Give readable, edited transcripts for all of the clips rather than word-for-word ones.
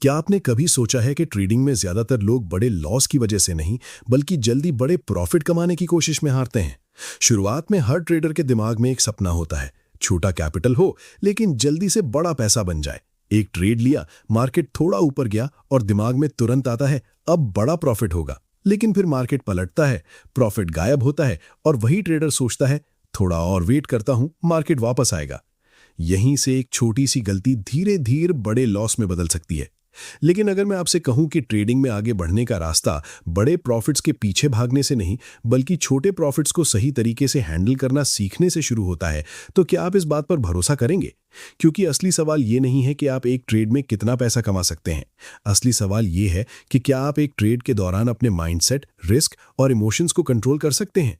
क्या आपने कभी सोचा है कि ट्रेडिंग में ज्यादातर लोग बड़े लॉस की वजह से नहीं, बल्कि जल्दी बड़े प्रॉफिट कमाने की कोशिश में हारते हैं? शुरुआत में हर ट्रेडर के दिमाग में एक सपना होता है, छोटा कैपिटल हो लेकिन जल्दी से बड़ा पैसा बन जाए। एक ट्रेड लिया, मार्केट थोड़ा ऊपर गया और दिमाग में तुरंत आता है अब बड़ा प्रॉफिट होगा। लेकिन फिर मार्केट पलटता है, प्रॉफिट गायब होता है और वही ट्रेडर सोचता है थोड़ा और वेट करता हूं, मार्केट वापस आएगा। यहीं से एक छोटी सी गलती धीरे धीरे बड़े लॉस में बदल सकती है। लेकिन अगर मैं आपसे कहूं कि ट्रेडिंग में आगे बढ़ने का रास्ता बड़े प्रॉफिट्स के पीछे भागने से नहीं, बल्कि छोटे प्रॉफिट्स को सही तरीके से हैंडल करना सीखने से शुरू होता है, तो क्या आप इस बात पर भरोसा करेंगे? क्योंकि असली सवाल ये नहीं है कि आप एक ट्रेड में कितना पैसा कमा सकते हैं। असली सवाल ये है कि क्या आप एक ट्रेड के दौरान अपने माइंडसेट, रिस्क और इमोशंस को कंट्रोल कर सकते हैं।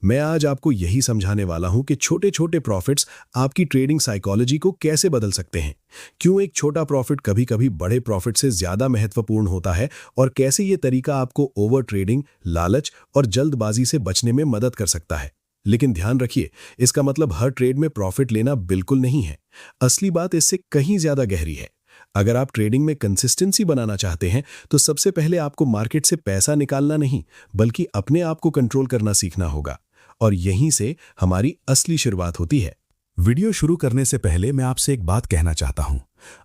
मैं आज आपको यही समझाने वाला हूं कि छोटे छोटे प्रॉफिट्स आपकी ट्रेडिंग साइकोलॉजी को कैसे बदल सकते हैं, क्यों एक छोटा प्रॉफिट कभी कभी बड़े प्रॉफिट से ज्यादा महत्वपूर्ण होता है और कैसे ये तरीका आपको ओवर ट्रेडिंग, लालच और जल्दबाजी से बचने में मदद कर सकता है। लेकिन ध्यान रखिए, इसका मतलब हर ट्रेड में प्रॉफिट लेना बिल्कुल नहीं है। असली बात इससे कहीं ज्यादा गहरी है। अगर आप ट्रेडिंग में कंसिस्टेंसी बनाना चाहते हैं तो सबसे पहले आपको मार्केट से पैसा निकालना नहीं, बल्कि अपने आप को कंट्रोल करना सीखना होगा। और यहीं से हमारी असली शुरुआत होती है। वीडियो शुरू करने से पहले मैं आपसे एक बात कहना चाहता हूं।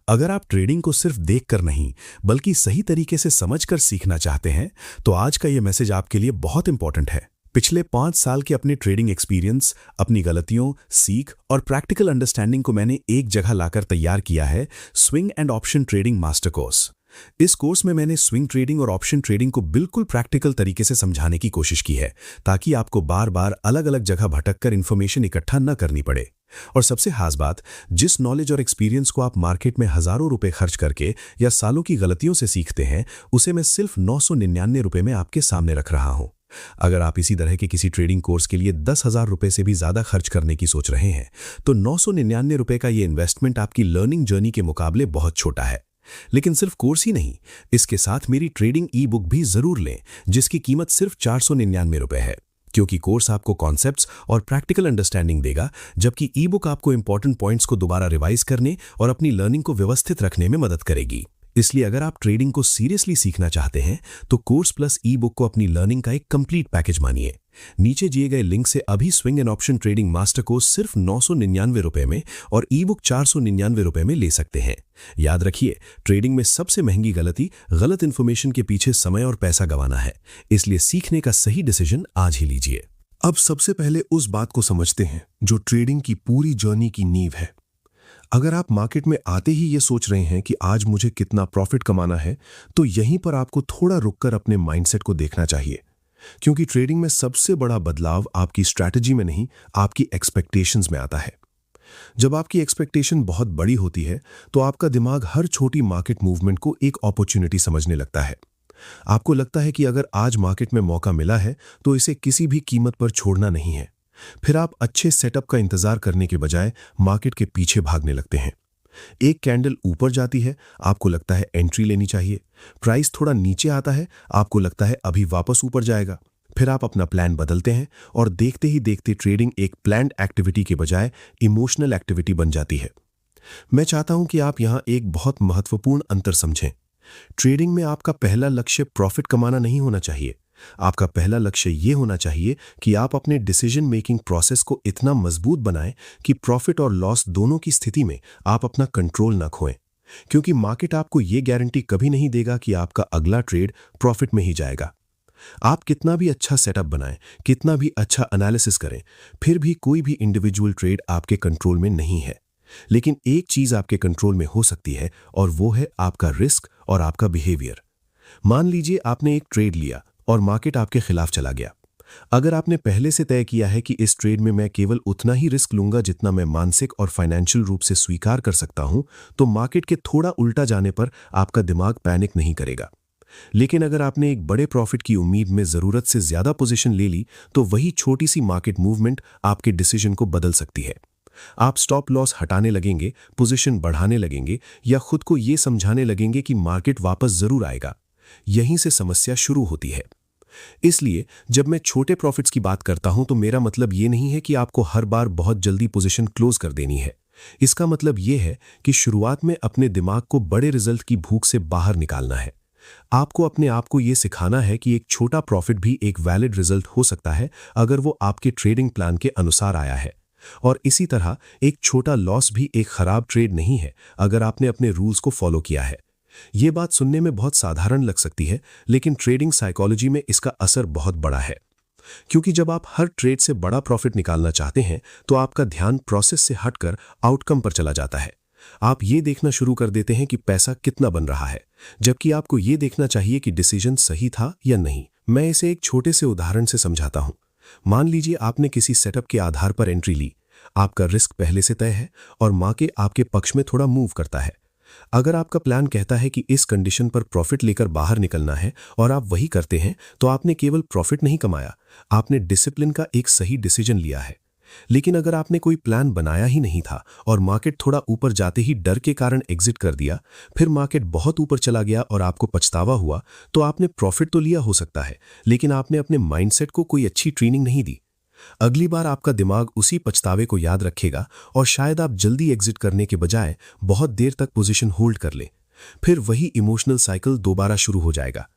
अगर आप ट्रेडिंग को सिर्फ देखकर नहीं, बल्कि सही तरीके से समझकर सीखना चाहते हैं, तो आज का यह मैसेज आपके लिए बहुत इंपॉर्टेंट है। पिछले 5 साल के अपने ट्रेडिंग एक्सपीरियंस, अपनी गलतियों, सीख और प्रैक्टिकल अंडरस्टैंडिंग को मैंने एक जगह लाकर तैयार किया है, swing and option trading master course. इस कोर्स में मैंने स्विंग ट्रेडिंग और ऑप्शन ट्रेडिंग को बिल्कुल प्रैक्टिकल तरीके से समझाने की कोशिश की है, ताकि आपको बार बार अलग अलग जगह भटककर इन्फॉर्मेशन इकट्ठा न करनी पड़े। और सबसे खास बात, जिस नॉलेज और एक्सपीरियंस को आप मार्केट में हजारों रुपए खर्च करके या सालों की गलतियों से सीखते हैं, उसे मैं सिर्फ 999 रुपए में आपके सामने रख रहा हूं। अगर आप इसी तरह के किसी ट्रेडिंग कोर्स के लिए 10,000 रुपए से भी ज्यादा खर्च करने की सोच रहे हैं, तो 999 रुपए का ये इन्वेस्टमेंट आपकी लर्निंग जर्नी के मुकाबले बहुत छोटा है। लेकिन सिर्फ कोर्स ही नहीं, इसके साथ मेरी ट्रेडिंग ई बुक भी जरूर लें, जिसकी कीमत सिर्फ 499 रुपए है। क्योंकि कोर्स आपको कॉन्सेप्ट्स और प्रैक्टिकल अंडरस्टैंडिंग देगा, जबकि ई बुक आपको इंपॉर्टेंट पॉइंट्स को दोबारा रिवाइज करने और अपनी लर्निंग को व्यवस्थित रखने में मदद करेगी। इसलिए अगर आप ट्रेडिंग को सीरियसली सीखना चाहते हैं, तो कोर्स प्लस ई बुक को अपनी लर्निंग का एक कंप्लीट पैकेज मानिए। नीचे दिए गए लिंक से अभी swing and option trading master course सिर्फ 999 रुपए में और ई बुक 499 रुपए में ले सकते हैं। याद रखिए, ट्रेडिंग में सबसे महंगी गलती गलत इंफॉर्मेशन के पीछे समय और पैसा गंवाना है। इसलिए सीखने का सही डिसीजन आज ही लीजिए। अब सबसे पहले उस बात को समझते हैं जो ट्रेडिंग की पूरी जर्नी की नींव है। अगर आप मार्केट में आते ही ये सोच रहे हैं कि आज मुझे कितना प्रॉफिट कमाना है, तो यहीं पर आपको थोड़ा रुककर अपने माइंडसेट को देखना चाहिए। क्योंकि ट्रेडिंग में सबसे बड़ा बदलाव आपकी स्ट्रैटेजी में नहीं, आपकी एक्सपेक्टेशंस में आता है। जब आपकी एक्सपेक्टेशन बहुत बड़ी होती है, तो आपका दिमाग हर छोटी मार्केट मूवमेंट को एक अपॉर्चुनिटी समझने लगता है। आपको लगता है कि अगर आज मार्केट में मौका मिला है, तो इसे किसी भी कीमत पर छोड़ना नहीं है। फिर आप अच्छे सेटअप का इंतजार करने के बजाय मार्केट के पीछे भागने लगते हैं। एक कैंडल ऊपर जाती है, आपको लगता है एंट्री लेनी चाहिए। प्राइस थोड़ा नीचे आता है, आपको लगता है अभी वापस ऊपर जाएगा। फिर आप अपना प्लान बदलते हैं और देखते ही देखते ट्रेडिंग एक प्लान्ड एक्टिविटी के बजाय इमोशनल एक्टिविटी बन जाती है। मैं चाहता हूं कि आप यहां एक बहुत महत्वपूर्ण अंतर समझें। ट्रेडिंग में आपका पहला लक्ष्य प्रॉफिट कमाना नहीं होना चाहिए। आपका पहला लक्ष्य यह होना चाहिए कि आप अपने डिसीजन मेकिंग प्रोसेस को इतना मजबूत बनाएं कि प्रॉफिट और लॉस दोनों की स्थिति में आप अपना कंट्रोल न खोएं। क्योंकि मार्केट आपको यह गारंटी कभी नहीं देगा कि आपका अगला ट्रेड प्रॉफिट में ही जाएगा। आप कितना भी अच्छा सेटअप बनाएं, कितना भी अच्छा एनालिसिस करें, फिर भी कोई भी इंडिविजुअल ट्रेड आपके कंट्रोल में नहीं है। लेकिन एक चीज आपके कंट्रोल में हो सकती है, और वो है आपका रिस्क और आपका बिहेवियर। मान लीजिए आपने एक ट्रेड लिया और मार्केट आपके खिलाफ चला गया। अगर आपने पहले से तय किया है कि इस ट्रेड में मैं केवल उतना ही रिस्क लूंगा जितना मैं मानसिक और फाइनेंशियल रूप से स्वीकार कर सकता हूं, तो मार्केट के थोड़ा उल्टा जाने पर आपका दिमाग पैनिक नहीं करेगा। लेकिन अगर आपने एक बड़े प्रॉफिट की उम्मीद में जरूरत से ज्यादा पोजीशन ले ली, तो वही छोटी सी मार्केट मूवमेंट आपके डिसीजन को बदल सकती है। आप स्टॉप लॉस हटाने लगेंगे, पोजीशन बढ़ाने लगेंगे, या खुद को यह समझाने लगेंगे कि मार्केट वापस जरूर आएगा। यहीं से समस्या शुरू होती है। इसलिए जब मैं छोटे प्रॉफिट्स की बात करता हूं, तो मेरा मतलब ये नहीं है कि आपको हर बार बहुत जल्दी पोजीशन क्लोज कर देनी है। इसका मतलब ये है कि शुरुआत में अपने दिमाग को बड़े रिजल्ट की भूख से बाहर निकालना है। आपको अपने आप को ये सिखाना है कि एक छोटा प्रॉफिट भी एक वैलिड रिजल्ट हो सकता है अगर वो आपके ट्रेडिंग प्लान के अनुसार आया है। और इसी तरह एक छोटा लॉस भी एक खराब ट्रेड नहीं है अगर आपने अपने रूल्स को फॉलो किया है। ये बात सुनने में बहुत साधारण लग सकती है, लेकिन ट्रेडिंग साइकोलॉजी में इसका असर बहुत बड़ा है। क्योंकि जब आप हर ट्रेड से बड़ा प्रॉफिट निकालना चाहते हैं तो आपका ध्यान प्रोसेस से हटकर आउटकम पर चला जाता है। आप ये देखना शुरू कर देते हैं कि पैसा कितना बन रहा है, जबकि आपको ये देखना चाहिए कि डिसीजन सही था या नहीं। मैं इसे एक छोटे से उदाहरण से समझाता हूं। मान लीजिए आपने किसी सेटअप के आधार पर एंट्री ली। आपका रिस्क पहले से तय है और मार्केट आपके पक्ष में थोड़ा मूव करता है। अगर आपका प्लान कहता है कि इस कंडीशन पर प्रॉफिट लेकर बाहर निकलना है और आप वही करते हैं, तो आपने केवल प्रॉफिट नहीं कमाया, आपने डिसिप्लिन का एक सही डिसीजन लिया है। लेकिन अगर आपने कोई प्लान बनाया ही नहीं था और मार्केट थोड़ा ऊपर जाते ही डर के कारण एग्जिट कर दिया, फिर मार्केट बहुत ऊपर चला गया और आपको पछतावा हुआ, तो आपने प्रॉफिट तो लिया हो सकता है, लेकिन आपने अपने माइंडसेट को कोई अच्छी ट्रेनिंग नहीं दी। अगली बार आपका दिमाग उसी पछतावे को याद रखेगा और शायद आप जल्दी एग्जिट करने के बजाय बहुत देर तक पोजीशन होल्ड कर ले। फिर वही इमोशनल साइकिल दोबारा शुरू हो जाएगा।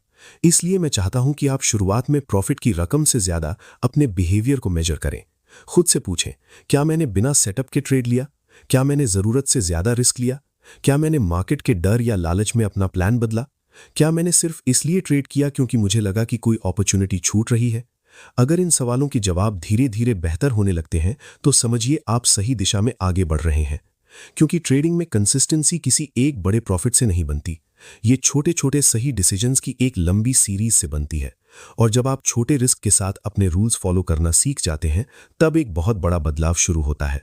इसलिए मैं चाहता हूं कि आप शुरुआत में प्रॉफिट की रकम से ज्यादा अपने बिहेवियर को मेजर करें। खुद से पूछें, क्या मैंने बिना सेटअप के ट्रेड लिया? क्या मैंने जरूरत से ज्यादा रिस्क लिया? क्या मैंने मार्केट के डर या लालच में अपना प्लान बदला? क्या मैंने सिर्फ इसलिए ट्रेड किया क्योंकि मुझे लगा कि कोई अपॉर्चुनिटी छूट रही है? अगर इन सवालों के जवाब धीरे धीरे बेहतर होने लगते हैं तो समझिए आप सही दिशा में आगे बढ़ रहे हैं। क्योंकि ट्रेडिंग में कंसिस्टेंसी किसी एक बड़े प्रॉफिट से नहीं बनती, ये छोटे छोटे सही डिसीजंस की एक लंबी सीरीज से बनती है। और जब आप छोटे रिस्क के साथ अपने रूल्स फॉलो करना सीख जाते हैं, तब एक बहुत बड़ा बदलाव शुरू होता है।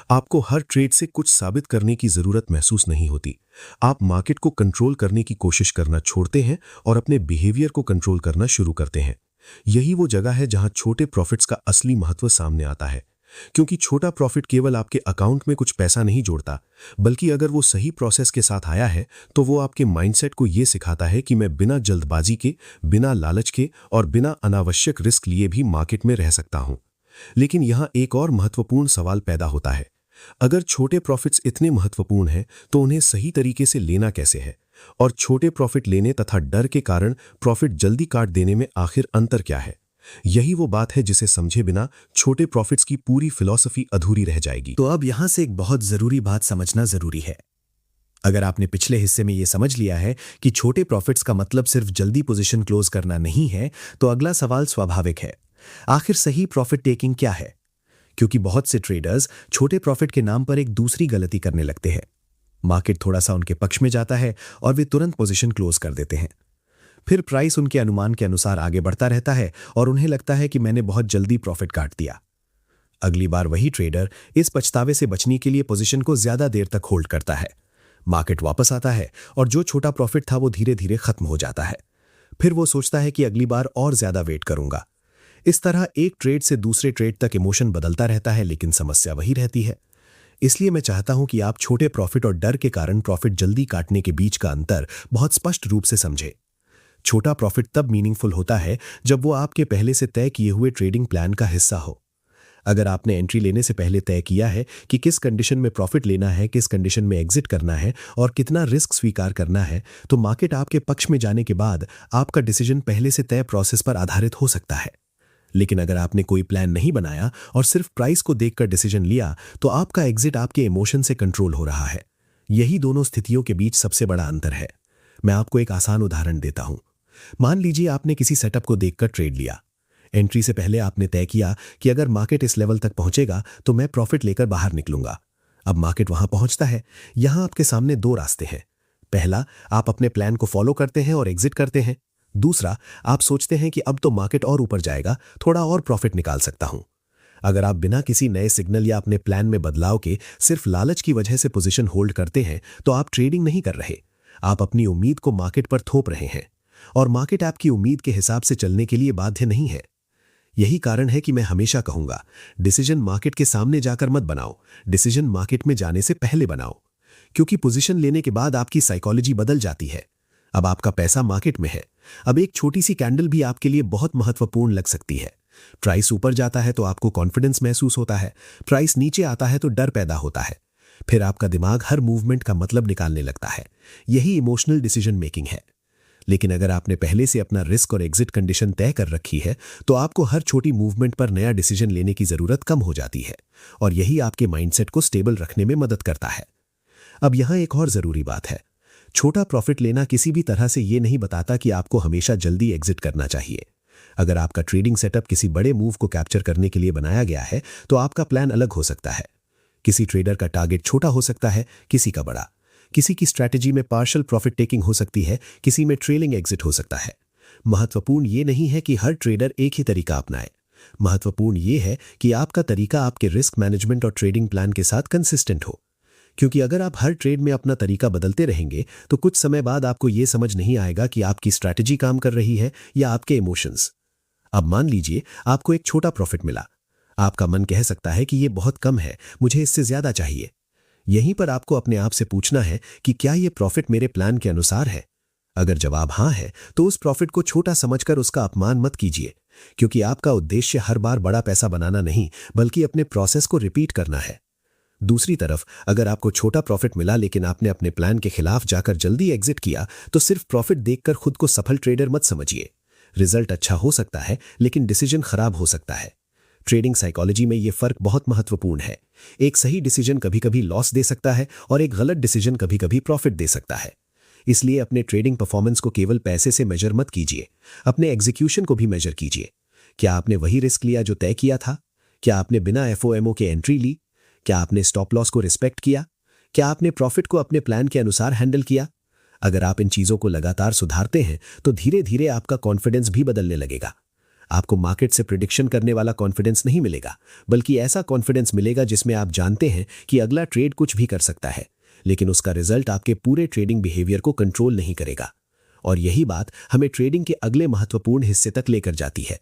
आपको हर ट्रेड से कुछ साबित करने की जरूरत महसूस नहीं होती। आप मार्केट को कंट्रोल करने की कोशिश करना छोड़ते हैं और अपने बिहेवियर को कंट्रोल करना शुरू करते हैं। यही वो जगह है जहां छोटे प्रॉफिट्स का असली महत्व सामने आता है। क्योंकि छोटा प्रॉफिट केवल आपके अकाउंट में कुछ पैसा नहीं जोड़ता, बल्कि अगर वो सही प्रोसेस के साथ आया है तो वो आपके माइंडसेट को ये सिखाता है कि मैं बिना जल्दबाजी के, बिना लालच के और बिना अनावश्यक रिस्क लिए भी मार्केट में रह सकता हूं। लेकिन यहां एक और महत्वपूर्ण सवाल पैदा होता है। अगर छोटे प्रॉफिट्स इतने महत्वपूर्ण हैं तो उन्हें सही तरीके से लेना कैसे है? और छोटे प्रॉफिट लेने तथा डर के कारण प्रॉफिट जल्दी काट देने में आखिर अंतर क्या है? यही वो बात है जिसे समझे बिना छोटे प्रॉफिट्स की पूरी फिलॉसफी अधूरी रह जाएगी। तो अब यहां से एक बहुत जरूरी बात समझना जरूरी है। अगर आपने पिछले हिस्से में यह समझ लिया है कि छोटे प्रॉफिट्स का मतलब सिर्फ जल्दी पोजीशन क्लोज करना नहीं है, तो अगला सवाल स्वाभाविक है, आखिर सही प्रॉफिट टेकिंग क्या है? क्योंकि बहुत से ट्रेडर्स छोटे प्रॉफिट के नाम पर एक दूसरी गलती करने लगते हैं। मार्केट थोड़ा सा उनके पक्ष में जाता है और वे तुरंत पोजीशन क्लोज कर देते हैं। फिर प्राइस उनके अनुमान के अनुसार आगे बढ़ता रहता है और उन्हें लगता है कि मैंने बहुत जल्दी प्रॉफिट काट दिया। अगली बार वही ट्रेडर इस पछतावे से बचने के लिए पोजीशन को ज्यादा देर तक होल्ड करता है। मार्केट वापस आता है और जो छोटा प्रॉफिट था वो धीरे धीरे खत्म हो जाता है। फिर वो सोचता है कि अगली बार और ज्यादा वेट करूंगा। इस तरह एक ट्रेड से दूसरे ट्रेड तक इमोशन बदलता रहता है, लेकिन समस्या वही रहती है। इसलिए मैं चाहता हूं कि आप छोटे प्रॉफिट और डर के कारण प्रॉफिट जल्दी काटने के बीच का अंतर बहुत स्पष्ट रूप से समझें। छोटा प्रॉफिट तब मीनिंगफुल होता है जब वो आपके पहले से तय किए हुए ट्रेडिंग प्लान का हिस्सा हो। अगर आपने एंट्री लेने से पहले तय किया है कि किस कंडीशन में प्रॉफिट लेना है, किस कंडीशन में एग्जिट करना है और कितना रिस्क स्वीकार करना है, तो मार्केट आपके पक्ष में जाने के बाद आपका डिसीजन पहले से तय प्रोसेस पर आधारित हो सकता है। लेकिन अगर आपने कोई प्लान नहीं बनाया और सिर्फ प्राइस को देखकर डिसीजन लिया, तो आपका एग्जिट आपके इमोशन से कंट्रोल हो रहा है। यही दोनों स्थितियों के बीच सबसे बड़ा अंतर है। मैं आपको एक आसान उदाहरण देता हूं। मान लीजिए आपने किसी सेटअप को देखकर ट्रेड लिया। एंट्री से पहले आपने तय किया कि अगर मार्केट इस लेवल तक पहुंचेगा तो मैं प्रॉफिट लेकर बाहर निकलूंगा। अब मार्केट वहां पहुंचता है। यहां आपके सामने दो रास्ते हैं। पहला, आप अपने प्लान को फॉलो करते हैं और एग्जिट करते हैं। दूसरा, आप सोचते हैं कि अब तो मार्केट और ऊपर जाएगा, थोड़ा और प्रॉफिट निकाल सकता हूं। अगर आप बिना किसी नए सिग्नल या अपने प्लान में बदलाव के सिर्फ लालच की वजह से पोजीशन होल्ड करते हैं, तो आप ट्रेडिंग नहीं कर रहे। आप अपनी उम्मीद को मार्केट पर थोप रहे हैं और मार्केट आपकी उम्मीद के हिसाब से चलने के लिए बाध्य नहीं है। यही कारण है कि मैं हमेशा कहूंगा, डिसीजन मार्केट के सामने जाकर मत बनाओ, डिसीजन मार्केट में जाने से पहले बनाओ। क्योंकि पोजीशन लेने के बाद आपकी साइकोलॉजी बदल जाती है। अब आपका पैसा मार्केट में है। अब एक छोटी सी कैंडल भी आपके लिए बहुत महत्वपूर्ण लग सकती है। प्राइस ऊपर जाता है तो आपको कॉन्फिडेंस महसूस होता है, प्राइस नीचे आता है तो डर पैदा होता है। फिर आपका दिमाग हर मूवमेंट का मतलब निकालने लगता है। यही इमोशनल डिसीजन मेकिंग है। लेकिन अगर आपने पहले से अपना रिस्क और एग्जिट कंडीशन तय कर रखी है तो आपको हर छोटी मूवमेंट पर नया डिसीजन लेने की जरूरत कम हो जाती है, और यही आपके माइंडसेट को स्टेबल रखने में मदद करता है। अब यहां एक और जरूरी बात है, छोटा प्रॉफिट लेना किसी भी तरह से यह नहीं बताता कि आपको हमेशा जल्दी एग्जिट करना चाहिए। अगर आपका ट्रेडिंग सेटअप किसी बड़े मूव को कैप्चर करने के लिए बनाया गया है तो आपका प्लान अलग हो सकता है। किसी ट्रेडर का टारगेट छोटा हो सकता है, किसी का बड़ा। किसी की स्ट्रैटेजी में पार्शियल प्रॉफिट टेकिंग हो सकती है, किसी में ट्रेलिंग एग्जिट हो सकता है। महत्वपूर्ण ये नहीं है कि हर ट्रेडर एक ही तरीका अपनाए। महत्वपूर्ण ये है कि आपका तरीका आपके रिस्क मैनेजमेंट और ट्रेडिंग प्लान के साथ कंसिस्टेंट हो। क्योंकि अगर आप हर ट्रेड में अपना तरीका बदलते रहेंगे तो कुछ समय बाद आपको ये समझ नहीं आएगा कि आपकी स्ट्रैटेजी काम कर रही है या आपके इमोशंस। अब मान लीजिए आपको एक छोटा प्रॉफिट मिला। आपका मन कह सकता है कि ये बहुत कम है, मुझे इससे ज्यादा चाहिए। यहीं पर आपको अपने आप से पूछना है कि क्या ये प्रॉफिट मेरे प्लान के अनुसार है। अगर जवाब हाँ है तो उस प्रॉफिट को छोटा समझकर उसका अपमान मत कीजिए, क्योंकि आपका उद्देश्य हर बार बड़ा पैसा बनाना नहीं बल्कि अपने प्रोसेस को रिपीट करना है। दूसरी तरफ अगर आपको छोटा प्रॉफिट मिला लेकिन आपने अपने प्लान के खिलाफ जाकर जल्दी एग्जिट किया तो सिर्फ प्रॉफिट देखकर खुद को सफल ट्रेडर मत समझिए। रिजल्ट अच्छा हो सकता है लेकिन डिसीजन खराब हो सकता है। ट्रेडिंग साइकोलॉजी में यह फर्क बहुत महत्वपूर्ण है। एक सही डिसीजन कभी कभी लॉस दे सकता है और एक गलत डिसीजन कभी कभी प्रॉफिट दे सकता है। इसलिए अपने ट्रेडिंग परफॉर्मेंस को केवल पैसे से मेजर मत कीजिए, अपने एग्जीक्यूशन को भी मेजर कीजिए। क्या आपने वही रिस्क लिया जो तय किया था? क्या आपने बिना एफओएमओ के एंट्री ली? क्या आपने स्टॉप लॉस को रिस्पेक्ट किया? क्या आपने प्रॉफिट को अपने प्लान के अनुसार हैंडल किया? अगर आप इन चीजों को लगातार सुधारते हैं तो धीरे धीरे आपका कॉन्फिडेंस भी बदलने लगेगा। आपको मार्केट से प्रिडिक्शन करने वाला कॉन्फिडेंस नहीं मिलेगा, बल्कि ऐसा कॉन्फिडेंस मिलेगा जिसमें आप जानते हैं कि अगला ट्रेड कुछ भी कर सकता है, लेकिन उसका रिजल्ट आपके पूरे ट्रेडिंग बिहेवियर को कंट्रोल नहीं करेगा। और यही बात हमें ट्रेडिंग के अगले महत्वपूर्ण हिस्से तक लेकर जाती है,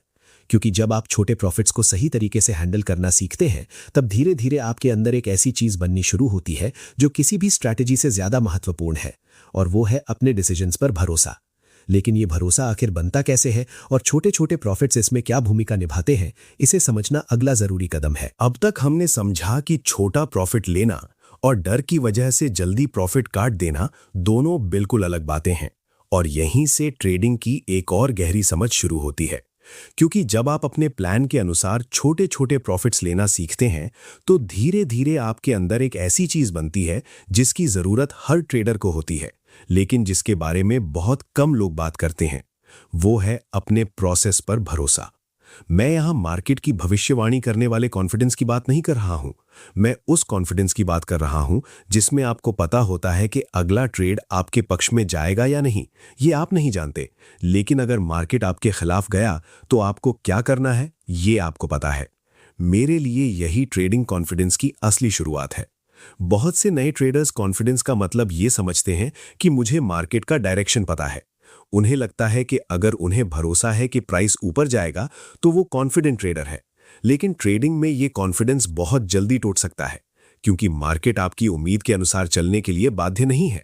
क्योंकि जब आप छोटे प्रॉफिट्स को सही तरीके से हैंडल करना सीखते हैं तब धीरे धीरे आपके अंदर एक ऐसी चीज बननी शुरू होती है जो किसी भी स्ट्रैटेजी से ज्यादा महत्वपूर्ण है, और वो है अपने डिसीजंस पर भरोसा। लेकिन ये भरोसा आखिर बनता कैसे है और छोटे छोटे प्रॉफिट्स इसमें क्या भूमिका निभाते हैं, इसे समझना अगला जरूरी कदम है। अब तक हमने समझा कि छोटा प्रॉफिट लेना और डर की वजह से जल्दी प्रॉफिट काट देना दोनों बिल्कुल अलग बातें हैं, और यहीं से ट्रेडिंग की एक और गहरी समझ शुरू होती है। क्योंकि जब आप अपने प्लान के अनुसार छोटे छोटे प्रॉफिट्स लेना सीखते हैं तो धीरे धीरे आपके अंदर एक ऐसी चीज बनती है जिसकी जरूरत हर ट्रेडर को होती है, लेकिन जिसके बारे में बहुत कम लोग बात करते हैं। वो है अपने प्रोसेस पर भरोसा। मैं यहां मार्केट की भविष्यवाणी करने वाले कॉन्फिडेंस की बात नहीं कर रहा हूं। मैं उस कॉन्फिडेंस की बात कर रहा हूं जिसमें आपको पता होता है कि अगला ट्रेड आपके पक्ष में जाएगा या नहीं, ये आप नहीं जानते, लेकिन अगर मार्केट आपके खिलाफ गया तो आपको क्या करना है ये आपको पता है। मेरे लिए यही ट्रेडिंग कॉन्फिडेंस की असली शुरुआत है। बहुत से नए ट्रेडर्स कॉन्फिडेंस का मतलब ये समझते हैं कि मुझे मार्केट का डायरेक्शन पता है। उन्हें लगता है कि अगर उन्हें भरोसा है कि प्राइस ऊपर जाएगा तो वो कॉन्फिडेंट ट्रेडर है। लेकिन ट्रेडिंग में ये कॉन्फिडेंस बहुत जल्दी टूट सकता है, क्योंकि मार्केट आपकी उम्मीद के अनुसार चलने के लिए बाध्य नहीं है।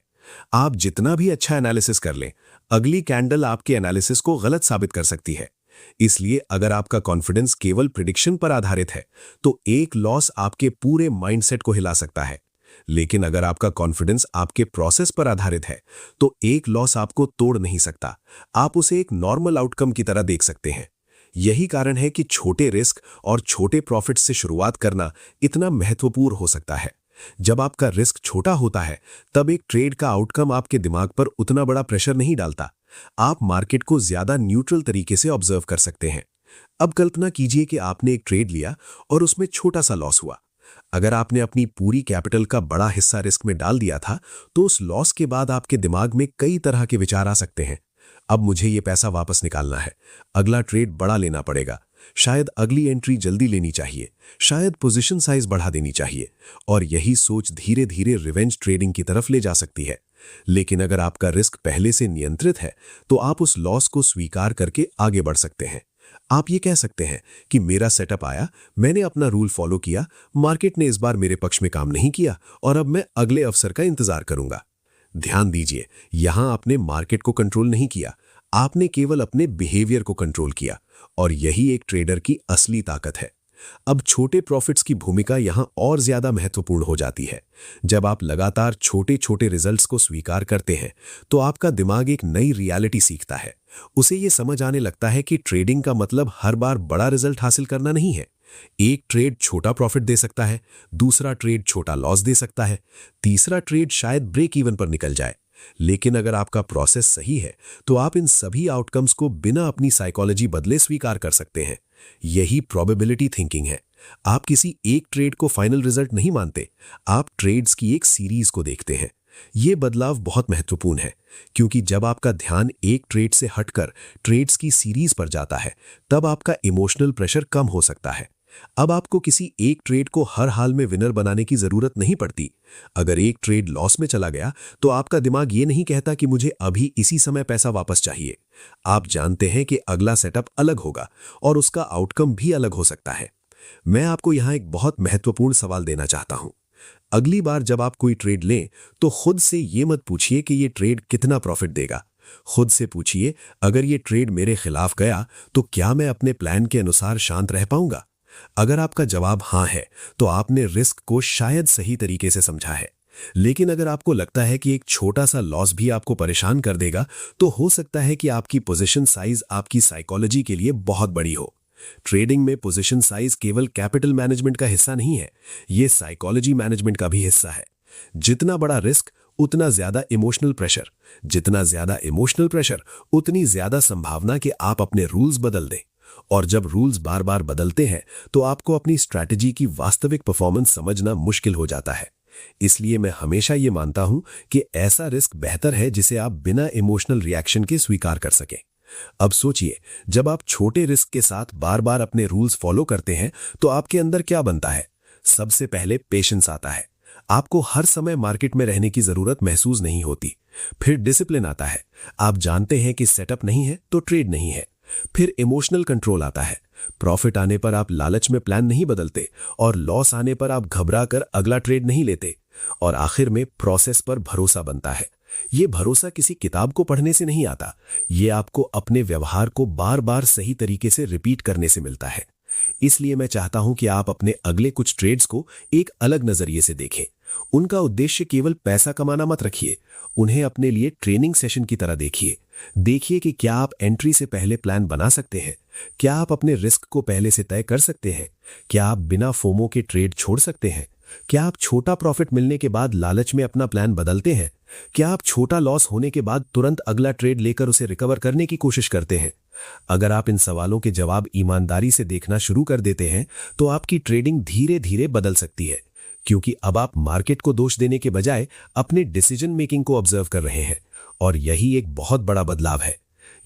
आप जितना भी अच्छा एनालिसिस कर लें, अगली कैंडल आपके एनालिसिस को गलत साबित कर सकती है। इसलिए अगर आपका कॉन्फिडेंस केवल प्रिडिक्शन पर आधारित है तो एक लॉस आपके पूरे माइंडसेट को हिला सकता है। लेकिन अगर आपका कॉन्फिडेंस आपके प्रोसेस पर आधारित है तो एक लॉस आपको तोड़ नहीं सकता। आप उसे एक नॉर्मल आउटकम की तरह देख सकते हैं। यही कारण है कि छोटे रिस्क और छोटे प्रॉफिट से शुरुआत करना इतना महत्वपूर्ण हो सकता है। जब आपका रिस्क छोटा होता है तब एक ट्रेड का आउटकम आपके दिमाग पर उतना बड़ा प्रेशर नहीं डालता। आप मार्केट को ज्यादा न्यूट्रल तरीके से ऑब्जर्व कर सकते हैं। अब कल्पना कीजिए कि आपने एक ट्रेड लिया और उसमें छोटा सा लॉस हुआ। अगर आपने अपनी पूरी कैपिटल का बड़ा हिस्सा रिस्क में डाल दिया था तो उस लॉस के बाद आपके दिमाग में कई तरह के विचार आ सकते हैं। अब मुझे ये पैसा वापस निकालना है, अगला ट्रेड बड़ा लेना पड़ेगा, शायद अगली एंट्री जल्दी लेनी चाहिए, शायद पोजीशन साइज बढ़ा देनी चाहिए, और यही सोच धीरे धीरे रिवेंज ट्रेडिंग की तरफ ले जा सकती है। लेकिन अगर आपका रिस्क पहले से नियंत्रित है तो आप उस लॉस को स्वीकार करके आगे बढ़ सकते हैं। आप ये कह सकते हैं कि मेरा सेटअप आया, मैंने अपना रूल फॉलो किया, मार्केट ने इस बार मेरे पक्ष में काम नहीं किया और अब मैं अगले अवसर का इंतजार करूंगा। ध्यान दीजिए, यहां आपने मार्केट को कंट्रोल नहीं किया, आपने केवल अपने बिहेवियर को कंट्रोल किया, और यही एक ट्रेडर की असली ताकत है। अब छोटे प्रॉफिट्स की भूमिका यहां और ज्यादा महत्वपूर्ण हो जाती है। जब आप लगातार छोटे छोटे रिजल्ट्स को स्वीकार करते हैं तो आपका दिमाग एक नई रियलिटी सीखता है। उसे ये समझ आने लगता है कि ट्रेडिंग का मतलब हर बार बड़ा रिजल्ट हासिल करना नहीं है। एक ट्रेड छोटा प्रॉफिट दे सकता है, दूसरा ट्रेड छोटा लॉस दे सकता है, तीसरा ट्रेड शायद ब्रेक इवन पर निकल जाए। लेकिन अगर आपका प्रोसेस सही है तो आप इन सभी आउटकम्स को बिना अपनी साइकोलॉजी बदले स्वीकार कर सकते हैं। यही प्रोबेबिलिटी थिंकिंग है। आप किसी एक ट्रेड को फाइनल रिजल्ट नहीं मानते, आप ट्रेड्स की एक सीरीज को देखते हैं। ये बदलाव बहुत महत्वपूर्ण है क्योंकि जब आपका ध्यान एक ट्रेड से हटकर ट्रेड्स की सीरीज पर जाता है तब आपका इमोशनल प्रेशर कम हो सकता है। अब आपको किसी एक ट्रेड को हर हाल में विनर बनाने की जरूरत नहीं पड़ती। अगर एक ट्रेड लॉस में चला गया तो आपका दिमाग ये नहीं कहता कि मुझे अभी इसी समय पैसा वापस चाहिए। आप जानते हैं कि अगला सेटअप अलग होगा और उसका आउटकम भी अलग हो सकता है। मैं आपको यहां एक बहुत महत्वपूर्ण सवाल देना चाहता हूं। अगली बार जब आप कोई ट्रेड लें तो खुद से ये मत पूछिए कि ये ट्रेड कितना प्रॉफिट देगा। खुद से पूछिए, अगर ये ट्रेड मेरे खिलाफ गया तो क्या मैं अपने प्लान के अनुसार शांत रह पाऊंगा? अगर आपका जवाब हां है तो आपने रिस्क को शायद सही तरीके से समझा है। लेकिन अगर आपको लगता है कि एक छोटा सा लॉस भी आपको परेशान कर देगा तो हो सकता है कि आपकी पोजीशन साइज आपकी साइकोलॉजी के लिए बहुत बड़ी हो। ट्रेडिंग में पोजीशन साइज केवल कैपिटल मैनेजमेंट का हिस्सा नहीं है, ये साइकोलॉजी मैनेजमेंट का भी हिस्सा है। जितना बड़ा रिस्क उतना ज्यादा इमोशनल प्रेशर, जितना ज्यादा इमोशनल प्रेशर उतनी ज्यादा संभावना कि आप अपने रूल्स बदल दें। और जब रूल्स बार बार बदलते हैं तो आपको अपनी स्ट्रैटेजी की वास्तविक परफॉर्मेंस समझना मुश्किल हो जाता है। इसलिए मैं हमेशा ये मानता हूं कि ऐसा रिस्क बेहतर है जिसे आप बिना इमोशनल रिएक्शन के स्वीकार कर सकें। अब सोचिए, जब आप छोटे रिस्क के साथ बार बार अपने रूल्स फॉलो करते हैं तो आपके अंदर क्या बनता है? सबसे पहले पेशेंस आता है। आपको हर समय मार्केट में रहने की जरूरत महसूस नहीं होती। फिर डिसिप्लिन आता है। आप जानते हैं कि सेटअप नहीं है तो ट्रेड नहीं है। फिर इमोशनल कंट्रोल आता है। प्रॉफिट आने पर आप लालच में प्लान नहीं बदलते और लॉस आने पर आप घबरा कर अगला ट्रेड नहीं लेते। और आखिर में प्रोसेस पर भरोसा बनता है। ये भरोसा किसी किताब को पढ़ने से नहीं आता, ये आपको अपने व्यवहार को बार बार सही तरीके से रिपीट करने से मिलता है। इसलिए मैं चाहता हूं कि आप अपने अगले कुछ ट्रेड्स को एक अलग नजरिए से देखें। उनका उद्देश्य केवल पैसा कमाना मत रखिए, उन्हें अपने लिए ट्रेनिंग सेशन की तरह देखिए। देखिए कि क्या आप एंट्री से पहले प्लान बना सकते हैं, क्या आप अपने रिस्क को पहले से तय कर सकते हैं, क्या आप बिना फोमो के ट्रेड छोड़ सकते हैं, क्या आप छोटा प्रॉफिट मिलने के बाद लालच में अपना प्लान बदलते हैं, क्या आप छोटा लॉस होने के बाद तुरंत अगला ट्रेड लेकर उसे रिकवर करने की कोशिश करते हैं। अगर आप इन सवालों के जवाब ईमानदारी से देखना शुरू कर देते हैं तो आपकी ट्रेडिंग धीरे धीरे बदल सकती है, क्योंकि अब आप मार्केट को दोष देने के बजाय अपने डिसीजन मेकिंग को ऑब्जर्व कर रहे हैं। और यही एक बहुत बड़ा बदलाव है।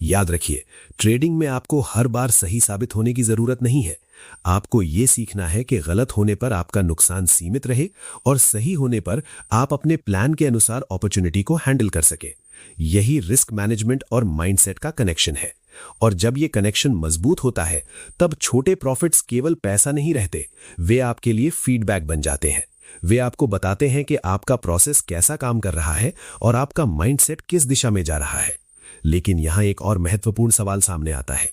याद रखिए, ट्रेडिंग में आपको हर बार सही साबित होने की जरूरत नहीं है। आपको यह सीखना है कि गलत होने पर आपका नुकसान सीमित रहे और सही होने पर आप अपने प्लान के अनुसार अपॉर्चुनिटी को हैंडल कर सके। यही रिस्क मैनेजमेंट और माइंडसेट का कनेक्शन है। और जब यह कनेक्शन मजबूत होता है तब छोटे प्रॉफिट्स केवल पैसा नहीं रहते, वे आपके लिए फीडबैक बन जाते हैं। वे आपको बताते हैं कि आपका प्रोसेस कैसा काम कर रहा है और आपका माइंडसेट किस दिशा में जा रहा है। लेकिन यहां एक और महत्वपूर्ण सवाल सामने आता है।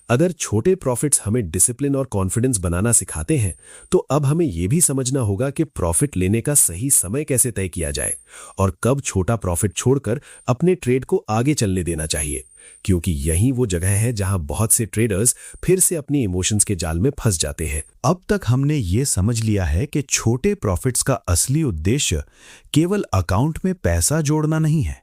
अगर छोटे प्रॉफिट्स हमें डिसिप्लिन और कॉन्फिडेंस बनाना सिखाते हैं तो अब हमें यह भी समझना होगा कि प्रॉफिट लेने का सही समय कैसे तय किया जाए और कब छोटा प्रॉफिट छोड़कर अपने ट्रेड को आगे चलने देना चाहिए, क्योंकि यही वो जगह है जहां बहुत से ट्रेडर्स फिर से अपनी इमोशंस के जाल में फंस जाते हैं। अब तक हमने ये समझ लिया है कि छोटे प्रॉफिट्स का असली उद्देश्य केवल अकाउंट में पैसा जोड़ना नहीं है।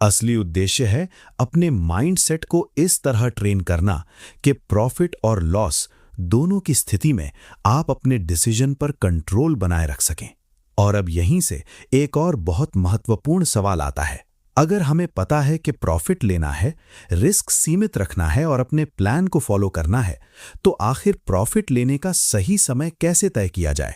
असली उद्देश्य है अपने माइंडसेट को इस तरह ट्रेन करना कि प्रॉफिट और लॉस दोनों की स्थिति में आप अपने डिसीजन पर कंट्रोल बनाए रख सकें। और अब यहीं से एक और बहुत महत्वपूर्ण सवाल आता है। अगर हमें पता है कि प्रॉफिट लेना है, रिस्क सीमित रखना है और अपने प्लान को फॉलो करना है, तो आखिर प्रॉफिट लेने का सही समय कैसे तय किया जाए?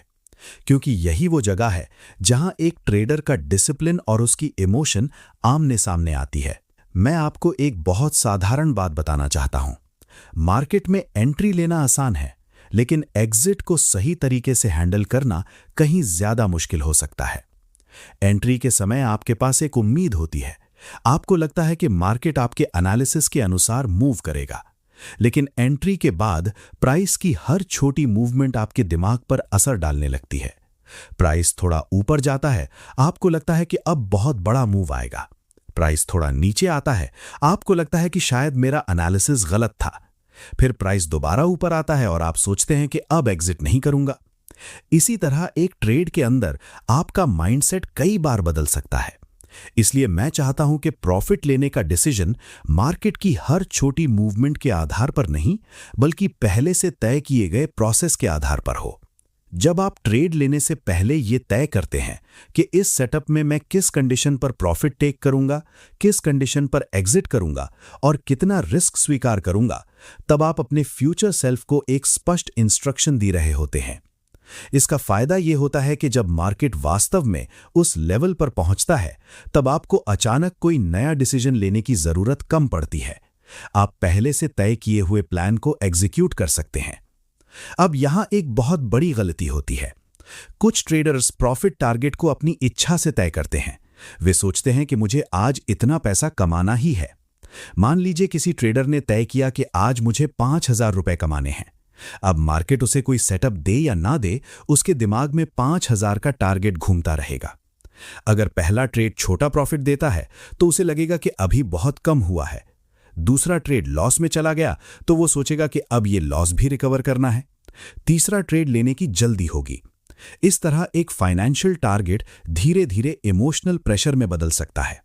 क्योंकि यही वो जगह है जहां एक ट्रेडर का डिसिप्लिन और उसकी इमोशन आमने सामने आती है। मैं आपको एक बहुत साधारण बात बताना चाहता हूं। मार्केट में एंट्री लेना आसान है, लेकिन एग्जिट को सही तरीके से हैंडल करना कहीं ज्यादा मुश्किल हो सकता है। एंट्री के समय आपके पास एक उम्मीद होती है। आपको लगता है कि मार्केट आपके एनालिसिस के अनुसार मूव करेगा। लेकिन एंट्री के बाद प्राइस की हर छोटी मूवमेंट आपके दिमाग पर असर डालने लगती है। प्राइस थोड़ा ऊपर जाता है, आपको लगता है कि अब बहुत बड़ा मूव आएगा। प्राइस थोड़ा नीचे आता है, आपको लगता है कि शायद मेरा एनालिसिस गलत था। फिर प्राइस दोबारा ऊपर आता है और आप सोचते हैं कि अब एग्जिट नहीं करूंगा। इसी तरह एक ट्रेड के अंदर आपका माइंडसेट कई बार बदल सकता है। इसलिए मैं चाहता हूं कि प्रॉफिट लेने का डिसीजन मार्केट की हर छोटी मूवमेंट के आधार पर नहीं, बल्कि पहले से तय किए गए प्रोसेस के आधार पर हो। जब आप ट्रेड लेने से पहले ये तय करते हैं कि इस सेटअप में मैं किस कंडीशन पर प्रॉफिट टेक करूंगा, किस कंडीशन पर एग्जिट करूंगा और कितना रिस्क स्वीकार करूंगा, तब आप अपने फ्यूचर सेल्फ को एक स्पष्ट इंस्ट्रक्शन दे रहे होते हैं। इसका फायदा यह होता है कि जब मार्केट वास्तव में उस लेवल पर पहुंचता है, तब आपको अचानक कोई नया डिसीजन लेने की जरूरत कम पड़ती है। आप पहले से तय किए हुए प्लान को एग्जीक्यूट कर सकते हैं। अब यहां एक बहुत बड़ी गलती होती है। कुछ ट्रेडर्स प्रॉफिट टारगेट को अपनी इच्छा से तय करते हैं। वे सोचते हैं कि मुझे आज इतना पैसा कमाना ही है। मान लीजिए किसी ट्रेडर ने तय किया कि आज मुझे 5,000 रुपए कमाने हैं। अब मार्केट उसे कोई सेटअप दे या ना दे, उसके दिमाग में 5,000 का टारगेट घूमता रहेगा। अगर पहला ट्रेड छोटा प्रॉफिट देता है तो उसे लगेगा कि अभी बहुत कम हुआ है। दूसरा ट्रेड लॉस में चला गया तो वो सोचेगा कि अब ये लॉस भी रिकवर करना है। तीसरा ट्रेड लेने की जल्दी होगी। इस तरह एक फाइनेंशियल टारगेट धीरे धीरे इमोशनल प्रेशर में बदल सकता है।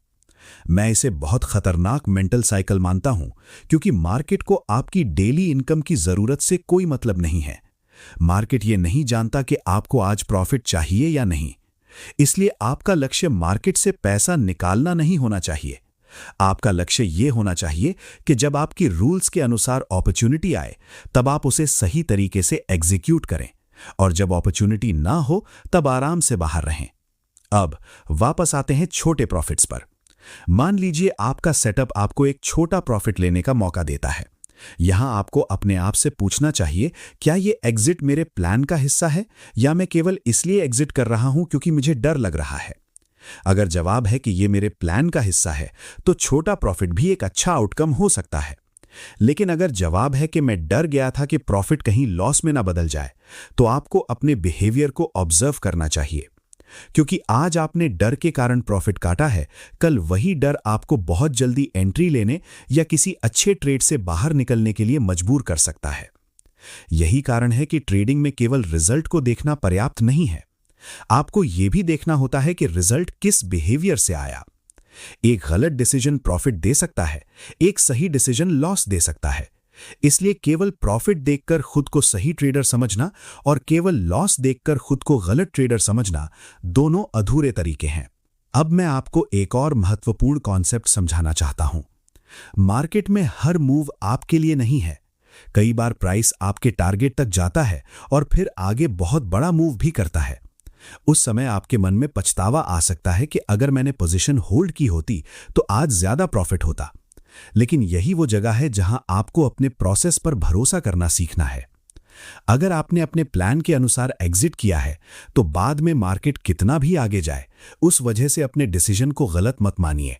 मैं इसे बहुत खतरनाक मेंटल साइकिल मानता हूं, क्योंकि मार्केट को आपकी डेली इनकम की जरूरत से कोई मतलब नहीं है। मार्केट ये नहीं जानता कि आपको आज प्रॉफिट चाहिए या नहीं। इसलिए आपका लक्ष्य मार्केट से पैसा निकालना नहीं होना चाहिए। आपका लक्ष्य यह होना चाहिए कि जब आपकी रूल्स के अनुसार अपॉर्चुनिटी आए, तब आप उसे सही तरीके से एग्जीक्यूट करें, और जब अपॉर्चुनिटी ना हो तब आराम से बाहर रहें। अब वापस आते हैं छोटे प्रॉफिट्स पर। मान लीजिए आपका सेटअप आपको एक छोटा प्रॉफिट लेने का मौका देता है। यहां आपको अपने आप से पूछना चाहिए, क्या यह एग्जिट मेरे प्लान का हिस्सा है या मैं केवल इसलिए एग्जिट कर रहा हूं क्योंकि मुझे डर लग रहा है। अगर जवाब है कि यह मेरे प्लान का हिस्सा है, तो छोटा प्रॉफिट भी एक अच्छा आउटकम हो सकता है। लेकिन अगर जवाब है कि मैं डर गया था कि प्रॉफिट कहीं लॉस में ना बदल जाए, तो आपको अपने बिहेवियर को ऑब्जर्व करना चाहिए। क्योंकि आज आपने डर के कारण प्रॉफिट काटा है, कल वही डर आपको बहुत जल्दी एंट्री लेने या किसी अच्छे ट्रेड से बाहर निकलने के लिए मजबूर कर सकता है। यही कारण है कि ट्रेडिंग में केवल रिजल्ट को देखना पर्याप्त नहीं है। आपको यह भी देखना होता है कि रिजल्ट किस बिहेवियर से आया। एक गलत डिसीजन प्रॉफिट दे सकता है, एक सही डिसीजन लॉस दे सकता है। इसलिए केवल प्रॉफिट देखकर खुद को सही ट्रेडर समझना और केवल लॉस देखकर खुद को गलत ट्रेडर समझना दोनों अधूरे तरीके हैं। अब मैं आपको एक और महत्वपूर्ण कॉन्सेप्ट समझाना चाहता हूं। मार्केट में हर मूव आपके लिए नहीं है। कई बार प्राइस आपके टारगेट तक जाता है और फिर आगे बहुत बड़ा मूव भी करता है। उस समय आपके मन में पछतावा आ सकता है कि अगर मैंने पोजीशन होल्ड की होती तो आज ज्यादा प्रॉफिट होता। लेकिन यही वो जगह है जहां आपको अपने प्रोसेस पर भरोसा करना सीखना है। अगर आपने अपने प्लान के अनुसार एग्जिट किया है, तो बाद में मार्केट कितना भी आगे जाए, उस वजह से अपने डिसीजन को गलत मत मानिए।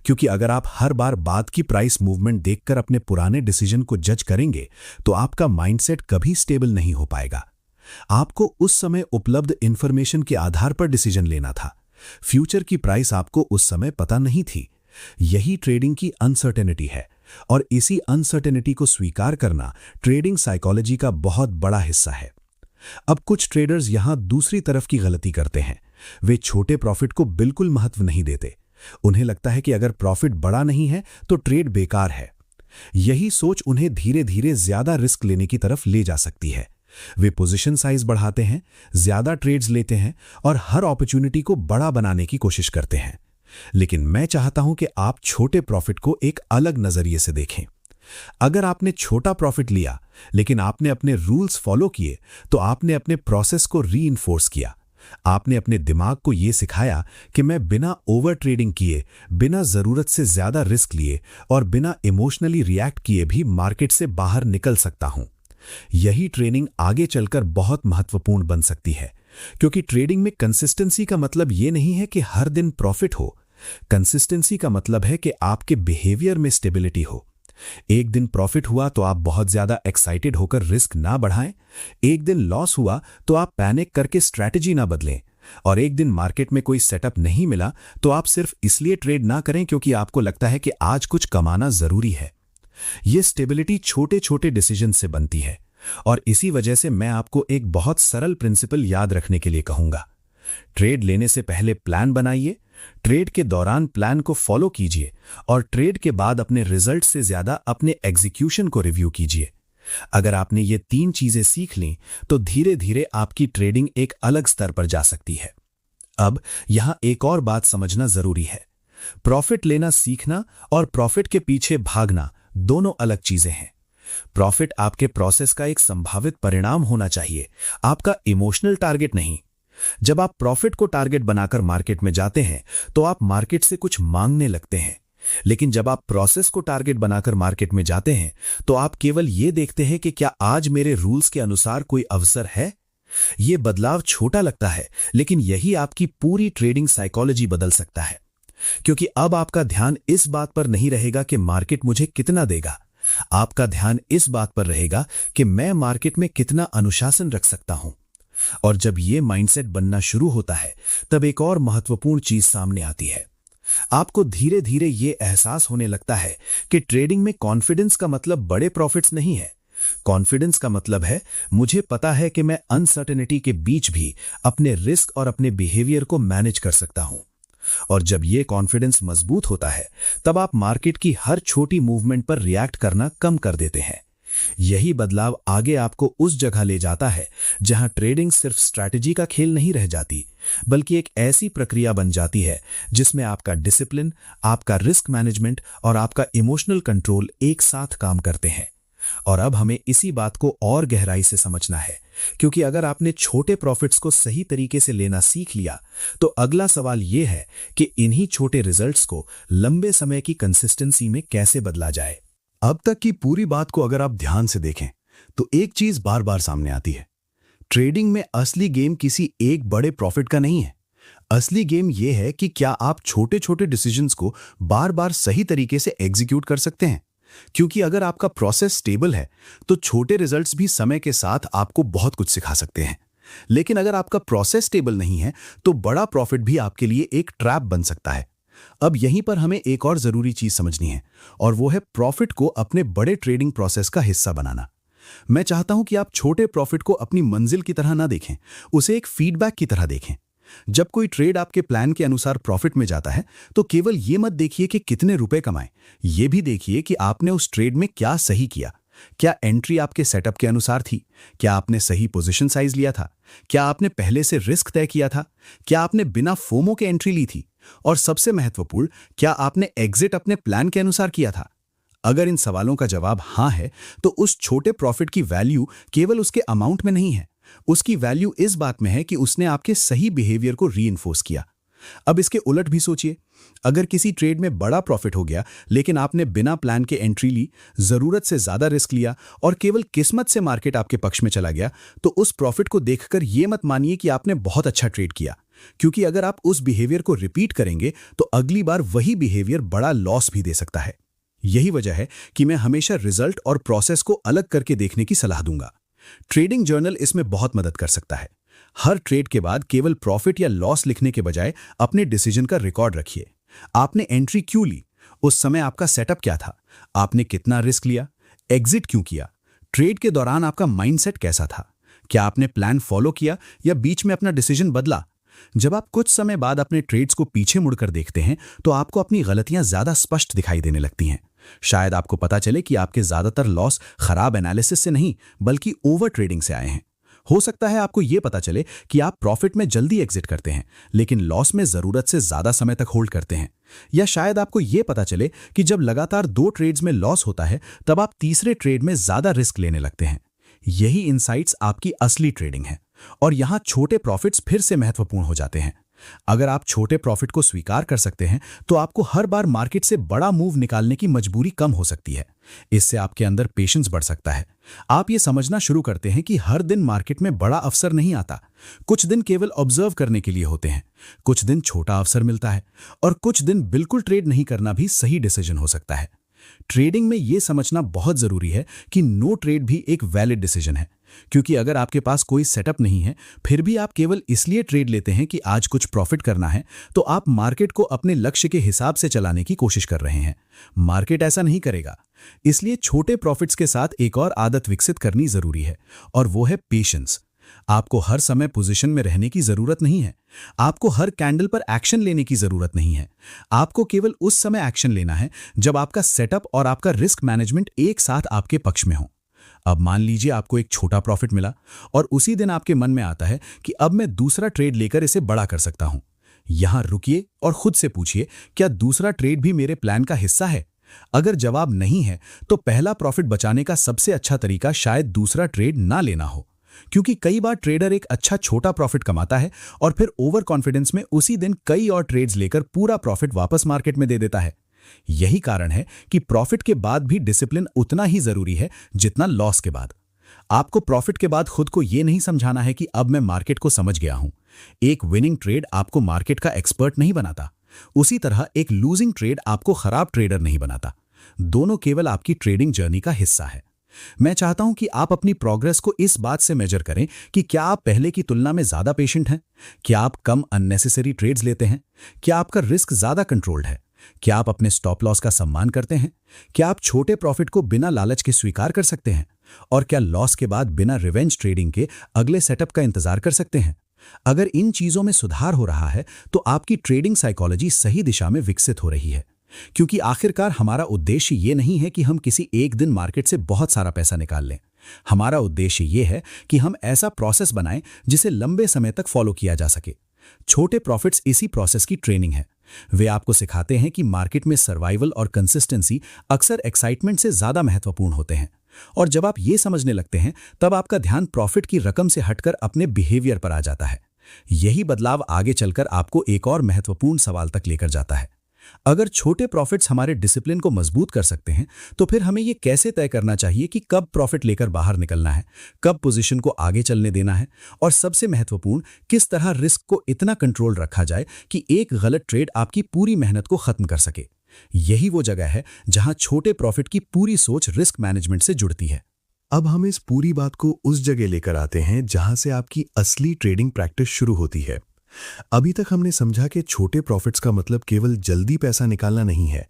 क्योंकि अगर आप हर बार बाद की प्राइस मूवमेंट देखकर अपने पुराने डिसीजन को जज करेंगे, तो आपका माइंडसेट कभी स्टेबल नहीं हो पाएगा। आपको उस समय उपलब्ध इंफॉर्मेशन के आधार पर डिसीजन लेना था। फ्यूचर की प्राइस आपको उस समय पता नहीं थी। यही ट्रेडिंग की अनसर्टेनिटी है, और इसी अनसर्टेनिटी को स्वीकार करना ट्रेडिंग साइकोलॉजी का बहुत बड़ा हिस्सा है। अब कुछ ट्रेडर्स यहां दूसरी तरफ की गलती करते हैं। वे छोटे प्रॉफिट को बिल्कुल महत्व नहीं देते। उन्हें लगता है कि अगर प्रॉफिट बड़ा नहीं है तो ट्रेड बेकार है। यही सोच उन्हें धीरे धीरे ज्यादा रिस्क लेने की तरफ ले जा सकती है। वे पोजीशन साइज बढ़ाते हैं, ज्यादा ट्रेड्स लेते हैं और हर अपॉर्चुनिटी को बड़ा बनाने की कोशिश करते हैं। लेकिन मैं चाहता हूं कि आप छोटे प्रॉफिट को एक अलग नजरिए से देखें। अगर आपने छोटा प्रॉफिट लिया लेकिन आपने अपने रूल्स फॉलो किए, तो आपने अपने प्रोसेस को रीइंफोर्स किया। आपने अपने दिमाग को यह सिखाया कि मैं बिना ओवर ट्रेडिंग किए, बिना जरूरत से ज्यादा रिस्क लिए और बिना इमोशनली रिएक्ट किए भी मार्केट से बाहर निकल सकता हूं। यही ट्रेनिंग आगे चलकर बहुत महत्वपूर्ण बन सकती है, क्योंकि ट्रेडिंग में कंसिस्टेंसी का मतलब यह नहीं है कि हर दिन प्रॉफिट हो। कंसिस्टेंसी का मतलब है कि आपके बिहेवियर में स्टेबिलिटी हो। एक दिन प्रॉफिट हुआ तो आप बहुत ज्यादा एक्साइटेड होकर रिस्क ना बढ़ाएं, एक दिन लॉस हुआ तो आप पैनिक करके स्ट्रैटेजी ना बदलें, और एक दिन मार्केट में कोई सेटअप नहीं मिला तो आप सिर्फ इसलिए ट्रेड ना करें क्योंकि आपको लगता है कि आज कुछ कमाना जरूरी है। ये स्टेबिलिटी छोटे छोटे डिसीजन से बनती है, और इसी वजह से मैं आपको एक बहुत सरल प्रिंसिपल याद रखने के लिए कहूंगा। ट्रेड लेने से पहले प्लान बनाइए, ट्रेड के दौरान प्लान को फॉलो कीजिए, और ट्रेड के बाद अपने रिजल्ट से ज्यादा अपने एग्जीक्यूशन को रिव्यू कीजिए। अगर आपने ये 3 चीजें सीख लीं तो धीरे धीरे आपकी ट्रेडिंग एक अलग स्तर पर जा सकती है। अब यहां एक और बात समझना जरूरी है। प्रॉफिट लेना सीखना और प्रॉफिट के पीछे भागना दोनों अलग चीजें हैं। प्रॉफिट आपके प्रोसेस का एक संभावित परिणाम होना चाहिए, आपका इमोशनल टारगेट नहीं। जब आप प्रॉफिट को टारगेट बनाकर मार्केट में जाते हैं तो आप मार्केट से कुछ मांगने लगते हैं, लेकिन जब आप प्रोसेस को टारगेट बनाकर मार्केट में जाते हैं तो आप केवल यह देखते हैं कि क्या आज मेरे रूल्स के अनुसार कोई अवसर है। यह बदलाव छोटा लगता है, लेकिन यही आपकी पूरी ट्रेडिंग साइकोलॉजी बदल सकता है, क्योंकि अब आपका ध्यान इस बात पर नहीं रहेगा कि मार्केट मुझे कितना देगा, आपका ध्यान इस बात पर रहेगा कि मैं मार्केट में कितना अनुशासन रख सकता हूं। और जब यह माइंडसेट बनना शुरू होता है तब एक और महत्वपूर्ण चीज सामने आती है। आपको धीरे धीरे यह एहसास होने लगता है कि ट्रेडिंग में कॉन्फिडेंस का मतलब बड़े प्रॉफिट्स नहीं है। कॉन्फिडेंस का मतलब है मुझे पता है कि मैं अनसर्टेनिटी के बीच भी अपने रिस्क और अपने बिहेवियर को मैनेज कर सकता हूं। और जब यह कॉन्फिडेंस मजबूत होता है तब आप मार्केट की हर छोटी मूवमेंट पर रिएक्ट करना कम कर देते हैं। यही बदलाव आगे आपको उस जगह ले जाता है जहां ट्रेडिंग सिर्फ स्ट्रैटेजी का खेल नहीं रह जाती, बल्कि एक ऐसी प्रक्रिया बन जाती है जिसमें आपका डिसिप्लिन, आपका रिस्क मैनेजमेंट और आपका इमोशनल कंट्रोल एक साथ काम करते हैं। और अब हमें इसी बात को और गहराई से समझना है, क्योंकि अगर आपने छोटे प्रॉफिट्स को सही तरीके से लेना सीख लिया तो अगला सवाल यह है कि इन्हीं छोटे रिजल्ट्स को लंबे समय की कंसिस्टेंसी में कैसे बदला जाए। अब तक की पूरी बात को अगर आप ध्यान से देखें तो एक चीज बार बार सामने आती है। ट्रेडिंग में असली गेम किसी एक बड़े प्रॉफिट का नहीं है। असली गेम यह है कि क्या आप छोटे छोटे डिसीजंस को बार बार सही तरीके से एग्जीक्यूट कर सकते हैं। क्योंकि अगर आपका प्रोसेस स्टेबल है तो छोटे रिजल्ट्स भी समय के साथ आपको बहुत कुछ सिखा सकते हैं। लेकिन अगर आपका प्रोसेस स्टेबल नहीं है तो बड़ा प्रॉफिट भी आपके लिए एक ट्रैप बन सकता है। अब यहीं पर हमें एक और जरूरी चीज समझनी है, और वो है प्रॉफिट को अपने बड़े ट्रेडिंग प्रोसेस का हिस्सा बनाना। मैं चाहता हूं कि आप छोटे प्रॉफिट को अपनी मंजिल की तरह ना देखें, उसे एक फीडबैक की तरह देखें। जब कोई ट्रेड आपके प्लान के अनुसार प्रॉफिट में जाता है तो केवल ये मत देखिए कि कितने रुपए कमाए, ये भी देखिए कि आपने उस ट्रेड में क्या सही किया। क्या एंट्री आपके सेटअप के अनुसार थी? क्या आपने सही पोजीशन साइज लिया था? क्या आपने पहले से रिस्क तय किया था? क्या आपने बिना फोमो के एंट्री ली थी? और सबसे महत्वपूर्ण, क्या आपने एग्जिट अपने प्लान के अनुसार किया था? अगर इन सवालों का जवाब हां है तो उस छोटे प्रॉफिट की वैल्यू केवल उसके अमाउंट में नहीं है, उसकी वैल्यू इस बात में है कि उसने आपके सही बिहेवियर को रीइंफोर्स किया। अब इसके उलट भी सोचिए, अगर किसी ट्रेड में बड़ा प्रॉफिट हो गया लेकिन आपने बिना प्लान के एंट्री ली, जरूरत से ज्यादा रिस्क लिया और केवल किस्मत से मार्केट आपके पक्ष में चला गया, तो उस प्रॉफिट को देखकर यह मत मानिए कि आपने बहुत अच्छा ट्रेड किया, क्योंकि अगर आप उस बिहेवियर को रिपीट करेंगे तो अगली बार वही बिहेवियर बड़ा लॉस भी दे सकता है। यही वजह है कि मैं हमेशा रिजल्ट और प्रोसेस को अलग करके देखने की सलाह दूंगा। ट्रेडिंग जर्नल इसमें बहुत मदद कर सकता है। हर ट्रेड के बाद केवल प्रॉफिट या लॉस लिखने के बजाय अपने डिसीजन का रिकॉर्ड रखिए। आपने एंट्री क्यों ली? उस समय आपका सेटअप क्या था? आपने कितना रिस्क लिया? एग्जिट क्यों किया? ट्रेड के दौरान आपका माइंडसेट कैसा था? क्या आपने प्लान फॉलो किया या बीच में अपना डिसीजन बदला? जब आप कुछ समय बाद अपने ट्रेड्स को पीछे मुड़कर देखते हैं तो आपको अपनी गलतियां ज्यादा स्पष्ट दिखाई देने लगती हैं। शायद आपको पता चले कि आपके ज्यादातर लॉस खराब एनालिसिस से नहीं बल्कि ओवर ट्रेडिंग से आए हैं। हो सकता है आपको यह पता चले कि आप प्रॉफिट में जल्दी एग्जिट करते हैं लेकिन लॉस में जरूरत से ज्यादा समय तक होल्ड करते हैं। या शायद आपको यह पता चले कि जब लगातार 2 ट्रेड्स में लॉस होता है तब आप तीसरे ट्रेड में ज्यादा रिस्क लेने लगते हैं। यही इनसाइट्स आपकी असली ट्रेडिंग है, और यहां छोटे प्रॉफिट्स फिर से महत्वपूर्ण हो जाते हैं। अगर आप छोटे प्रॉफिट को स्वीकार कर सकते हैं तो आपको हर बार मार्केट से बड़ा मूव निकालने की मजबूरी कम हो सकती है। इससे आपके अंदर पेशेंस बढ़ सकता है। आप ये समझना शुरू करते हैं कि हर दिन मार्केट में बड़ा अवसर नहीं आता। कुछ दिन केवल ऑब्जर्व करने के लिए होते हैं, कुछ दिन छोटा अवसर मिलता है, और कुछ दिन बिल्कुल ट्रेड नहीं करना भी सही डिसीजन हो सकता है। ट्रेडिंग में यह समझना बहुत जरूरी है कि नो ट्रेड भी एक वैलिड डिसीजन है, क्योंकि अगर आपके पास कोई सेटअप नहीं है फिर भी आप केवल इसलिए ट्रेड लेते हैं कि आज कुछ प्रॉफिट करना है, तो आप मार्केट को अपने लक्ष्य के हिसाब से चलाने की कोशिश कर रहे हैं। मार्केट ऐसा नहीं करेगा। इसलिए छोटे प्रॉफिट्स के साथ एक और आदत विकसित करनी जरूरी है, और वो है पेशेंस। आपको हर समय पोजीशन में रहने की जरूरत नहीं है। आपको हर कैंडल पर एक्शन लेने की जरूरत नहीं है। आपको केवल उस समय एक्शन लेना है जब आपका सेटअप और आपका रिस्क मैनेजमेंट एक साथ आपके पक्ष में हो। अब मान लीजिए आपको एक छोटा प्रॉफिट मिला और उसी दिन आपके मन में आता है कि अब मैं दूसरा ट्रेड लेकर इसे बड़ा कर सकता हूं। यहां रुकिए और खुद से पूछिए, क्या दूसरा ट्रेड भी मेरे प्लान का हिस्सा है? अगर जवाब नहीं है तो पहला प्रॉफिट बचाने का सबसे अच्छा तरीका शायद दूसरा ट्रेड ना लेना हो, क्योंकि कई बार ट्रेडर एक अच्छा छोटा प्रॉफिट कमाता है और फिर ओवर कॉन्फिडेंस में उसी दिन कई और ट्रेड्स लेकर पूरा प्रॉफिट वापस मार्केट में दे देता है। यही कारण है कि प्रॉफिट के बाद भी डिसिप्लिन उतना ही जरूरी है जितना लॉस के बाद। आपको प्रॉफिट के बाद खुद को यह नहीं समझाना है कि अब मैं मार्केट को समझ गया हूं। एक विनिंग ट्रेड आपको मार्केट का एक्सपर्ट नहीं बनाता, उसी तरह एक लूजिंग ट्रेड आपको खराब ट्रेडर नहीं बनाता। दोनों केवल आपकी ट्रेडिंग जर्नी का हिस्सा है। मैं चाहता हूं कि आप अपनी प्रोग्रेस को इस बात से मेजर करें कि क्या आप पहले की तुलना में ज्यादा पेशेंट हैं, क्या आप कम अननेसेसरी ट्रेड्स लेते हैं, क्या आपका रिस्क ज्यादा कंट्रोल्ड है, क्या आप अपने स्टॉप लॉस का सम्मान करते हैं, क्या आप छोटे प्रॉफिट को बिना लालच के स्वीकार कर सकते हैं, और क्या लॉस के बाद बिना रिवेंज ट्रेडिंग के अगले सेटअप का इंतजार कर सकते हैं। अगर इन चीजों में सुधार हो रहा है तो आपकी ट्रेडिंग साइकोलॉजी सही दिशा में विकसित हो रही है, क्योंकि आखिरकार हमारा उद्देश्य ये नहीं है कि हम किसी एक दिन मार्केट से बहुत सारा पैसा निकाल लें। हमारा उद्देश्य ये है कि हम ऐसा प्रोसेस बनाएं जिसे लंबे समय तक फॉलो किया जा सके। छोटे प्रॉफिट्स इसी प्रोसेस की ट्रेनिंग है। वे आपको सिखाते हैं कि मार्केट में सर्वाइवल और कंसिस्टेंसी अक्सर एक्साइटमेंट से ज्यादा महत्वपूर्ण होते हैं, और जब आप ये समझने लगते हैं तब आपका ध्यान प्रॉफिट की रकम से हटकर अपने बिहेवियर पर आ जाता है। यही बदलाव आगे चलकर आपको एक और महत्वपूर्ण सवाल तक लेकर जाता है। अगर छोटे प्रॉफिट्स हमारे डिसिप्लिन को मजबूत कर सकते हैं तो फिर हमें यह कैसे तय करना चाहिए कि कब प्रॉफिट लेकर बाहर निकलना है, कब पोजीशन को आगे चलने देना है, और सबसे महत्वपूर्ण, किस तरह रिस्क को इतना कंट्रोल रखा जाए कि एक गलत ट्रेड आपकी पूरी मेहनत को खत्म कर सके। यही वो जगह है जहां छोटे प्रॉफिट की पूरी सोच रिस्क मैनेजमेंट से जुड़ती है। अब हम इस पूरी बात को उस जगह लेकर आते हैं जहां से आपकी असली ट्रेडिंग प्रैक्टिस शुरू होती है। अभी तक हमने समझा कि छोटे प्रॉफिट्स का मतलब केवल जल्दी पैसा निकालना नहीं है।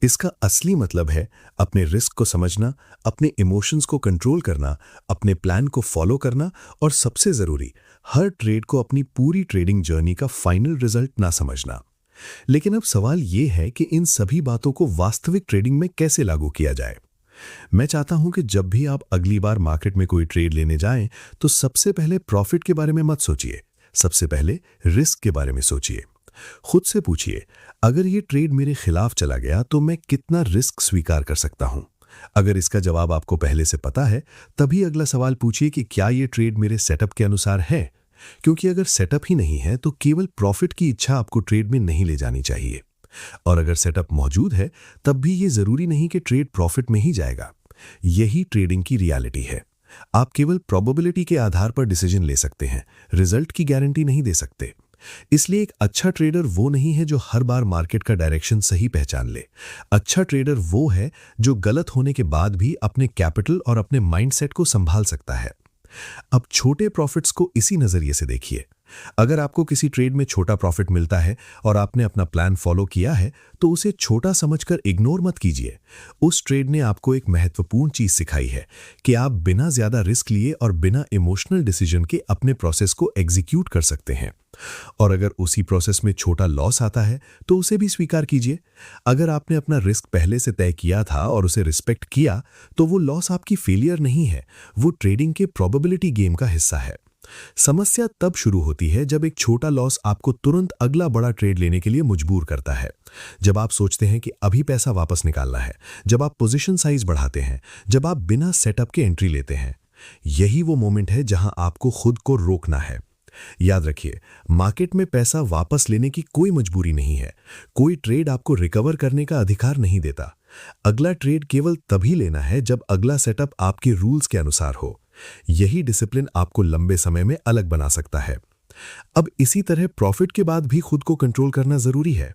इसका असली मतलब है अपने रिस्क को समझना, अपने इमोशंस को कंट्रोल करना, अपने प्लान को फॉलो करना, और सबसे जरूरी, हर ट्रेड को अपनी पूरी ट्रेडिंग जर्नी का फाइनल रिजल्ट ना समझना। लेकिन अब सवाल यह है कि इन सभी बातों को वास्तविक ट्रेडिंग में कैसे लागू किया जाए। मैं चाहता हूं कि जब भी आप अगली बार मार्केट में कोई ट्रेड लेने जाएं तो सबसे पहले प्रॉफिट के बारे में मत सोचिए, सबसे पहले रिस्क के बारे में सोचिए। खुद से पूछिए, अगर ये ट्रेड मेरे खिलाफ चला गया तो मैं कितना रिस्क स्वीकार कर सकता हूं। अगर इसका जवाब आपको पहले से पता है तभी अगला सवाल पूछिए कि क्या ये ट्रेड मेरे सेटअप के अनुसार है, क्योंकि अगर सेटअप ही नहीं है तो केवल प्रॉफिट की इच्छा आपको ट्रेड में नहीं ले जानी चाहिए। और अगर सेटअप मौजूद है तब भी ये जरूरी नहीं कि ट्रेड प्रॉफिट में ही जाएगा। यही ट्रेडिंग की रियलिटी है। आप केवल प्रोबेबिलिटी के आधार पर डिसीजन ले सकते हैं, रिजल्ट की गारंटी नहीं दे सकते। इसलिए एक अच्छा ट्रेडर वो नहीं है जो हर बार मार्केट का डायरेक्शन सही पहचान ले। अच्छा ट्रेडर वो है जो गलत होने के बाद भी अपने कैपिटल और अपने माइंडसेट को संभाल सकता है। अब छोटे प्रॉफिट्स को इसी नजरिए से देखिए। अगर आपको किसी ट्रेड में छोटा प्रॉफिट मिलता है और आपने अपना प्लान फॉलो किया है तो उसे छोटा समझकर इग्नोर मत कीजिए। उस ट्रेड ने आपको एक महत्वपूर्ण चीज सिखाई है कि आप बिना ज्यादा रिस्क लिए और बिना इमोशनल डिसीजन के अपने प्रोसेस को एग्जीक्यूट कर सकते हैं। और अगर उसी प्रोसेस में छोटा लॉस आता है तो उसे भी स्वीकार कीजिए। अगर आपने अपना रिस्क पहले से तय किया था और उसे रिस्पेक्ट किया तो वो लॉस आपकी फेलियर नहीं है, वो ट्रेडिंग के प्रोबेबिलिटी गेम का हिस्सा है। समस्या तब शुरू होती है जब एक छोटा लॉस आपको तुरंत अगला बड़ा ट्रेड लेने के लिए मजबूर करता है। जब आप सोचते हैं कि अभी पैसा वापस निकालना है, जब आप पोजीशन साइज बढ़ाते हैं, जब आप बिना सेटअप के एंट्री लेते हैं, यही वो मोमेंट है जहां आपको खुद को रोकना है। याद रखिए, मार्केट में पैसा वापस लेने की कोई मजबूरी नहीं है। कोई ट्रेड आपको रिकवर करने का अधिकार नहीं देता। अगला ट्रेड केवल तभी लेना है जब अगला सेटअप आपके रूल्स के अनुसार हो। यही डिसिप्लिन आपको लंबे समय में अलग बना सकता है। अब इसी तरह प्रॉफिट के बाद भी खुद को कंट्रोल करना जरूरी है।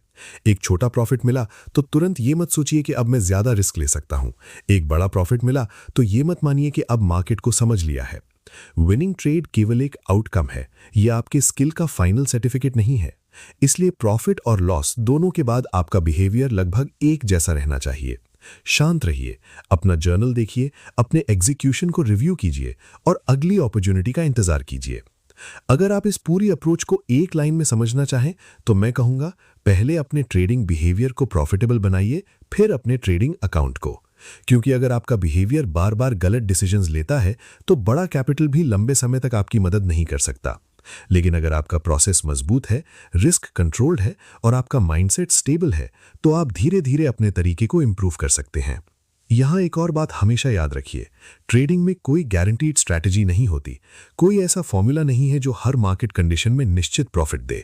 एक छोटा प्रॉफिट मिला तो तुरंत ये मत सोचिए कि अब मैं ज्यादा रिस्क ले सकता हूं। एक बड़ा प्रॉफिट मिला तो ये मत मानिए कि अब मार्केट को समझ लिया है। विनिंग ट्रेड केवल एक आउटकम है, यह आपके स्किल का फाइनल सर्टिफिकेट नहीं है। इसलिए प्रॉफिट और लॉस दोनों के बाद आपका बिहेवियर लगभग एक जैसा रहना चाहिए। शांत रहिए, अपना जर्नल देखिए, अपने एग्जीक्यूशन को रिव्यू कीजिए और अगली अपॉर्चुनिटी का इंतजार कीजिए। अगर आप इस पूरी अप्रोच को एक लाइन में समझना चाहें तो मैं कहूंगा, पहले अपने ट्रेडिंग बिहेवियर को प्रॉफिटेबल बनाइए, फिर अपने ट्रेडिंग अकाउंट को। क्योंकि अगर आपका बिहेवियर बार बार गलत डिसीजंस लेता है तो बड़ा कैपिटल भी लंबे समय तक आपकी मदद नहीं कर सकता। लेकिन अगर आपका प्रोसेस मजबूत है, रिस्क कंट्रोल्ड है और आपका माइंडसेट स्टेबल है, तो आप धीरे धीरे अपने तरीके को इंप्रूव कर सकते हैं। यहां एक और बात हमेशा याद रखिए, ट्रेडिंग में कोई गारंटीड स्ट्रैटेजी नहीं होती। कोई ऐसा फॉर्मूला नहीं है जो हर मार्केट कंडीशन में निश्चित प्रॉफिट दे।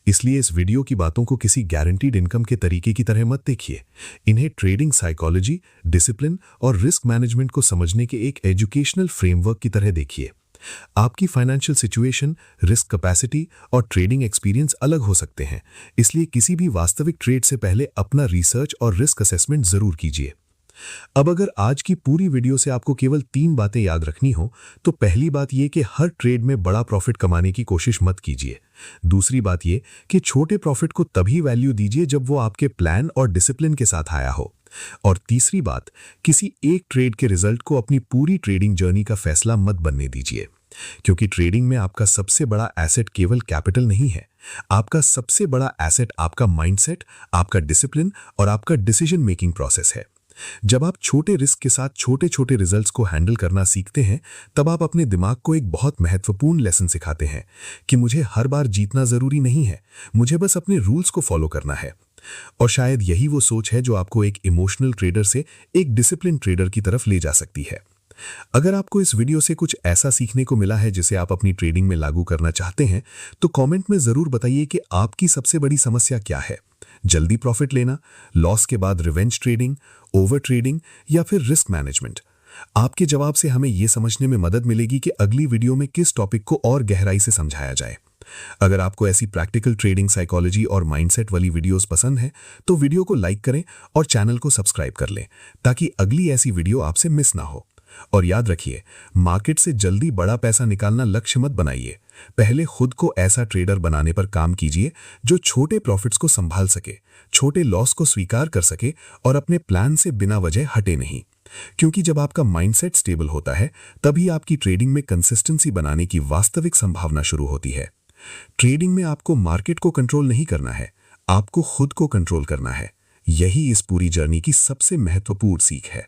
इसलिए इस वीडियो की बातों को किसी गारंटीड इनकम के तरीके की तरह मत देखिए। इन्हें ट्रेडिंग साइकोलॉजी, डिसिप्लिन और रिस्क मैनेजमेंट को समझने के एक एजुकेशनल फ्रेमवर्क की तरह देखिए। आपकी फाइनेंशियल सिचुएशन, रिस्क कैपेसिटी और ट्रेडिंग एक्सपीरियंस अलग हो सकते हैं, इसलिए किसी भी वास्तविक ट्रेड से पहले अपना रिसर्च और रिस्क असेसमेंट जरूर कीजिए। अब अगर आज की पूरी वीडियो से आपको केवल 3 बातें याद रखनी हो तो पहली बात यह कि हर ट्रेड में बड़ा प्रॉफिट कमाने की कोशिश मत कीजिए। दूसरी बात यह कि छोटे प्रॉफिट को तभी वैल्यू दीजिए जब वो आपके प्लान और डिसिप्लिन के साथ आया हो। और तीसरी बात, किसी एक ट्रेड के रिजल्ट को अपनी पूरी ट्रेडिंग जर्नी का फैसला मत बनने दीजिए। क्योंकि ट्रेडिंग में आपका सबसे बड़ा एसेट केवल कैपिटल नहीं है, आपका सबसे बड़ा एसेट आपका माइंडसेट, आपका डिसिप्लिन और आपका डिसीजन मेकिंग प्रोसेस है। जब आप छोटे रिस्क के साथ छोटे छोटे रिजल्ट्स को हैंडल करना सीखते हैं, तब आप अपने दिमाग को एक बहुत महत्वपूर्ण लेसन सिखाते हैं कि मुझे हर बार जीतना जरूरी नहीं है, मुझे बस अपने रूल्स को फॉलो करना है। और शायद यही वो सोच है जो आपको एक इमोशनल ट्रेडर से एक डिसिप्लिन ट्रेडर की तरफ ले जा सकती है। अगर आपको इस वीडियो से कुछ ऐसा सीखने को मिला है जिसे आप अपनी ट्रेडिंग में लागू करना चाहते हैं, तो कमेंट में जरूर बताइए कि आपकी सबसे बड़ी समस्या क्या है। जल्दी प्रॉफिट लेना, लॉस के बाद रिवेंज ट्रेडिंग, ओवर ट्रेडिंग या फिर रिस्क मैनेजमेंट। आपके जवाब से हमें यह समझने में मदद मिलेगी कि अगली वीडियो में किस टॉपिक को और गहराई से समझाया जाए। अगर आपको ऐसी प्रैक्टिकल ट्रेडिंग साइकोलॉजी और माइंडसेट वाली वीडियोस पसंद है तो वीडियो को लाइक करें और चैनल को सब्सक्राइब कर लें ताकि अगली ऐसी वीडियो आपसे मिस ना हो। और याद रखिए, मार्केट से जल्दी बड़ा पैसा निकालना लक्ष्य मत बनाइए। पहले खुद को ऐसा ट्रेडर बनाने पर काम कीजिए जो छोटे प्रॉफिट्स को संभाल सके, छोटे लॉस को स्वीकार कर सके और अपने प्लान से बिना वजह हटे नहीं। क्योंकि जब आपका माइंडसेट स्टेबल होता है, तभी आपकी ट्रेडिंग में कंसिस्टेंसी बनाने की वास्तविक संभावना शुरू होती है। ट्रेडिंग में आपको मार्केट को कंट्रोल नहीं करना है, आपको खुद को कंट्रोल करना है। यही इस पूरी जर्नी की सबसे महत्वपूर्ण सीख है।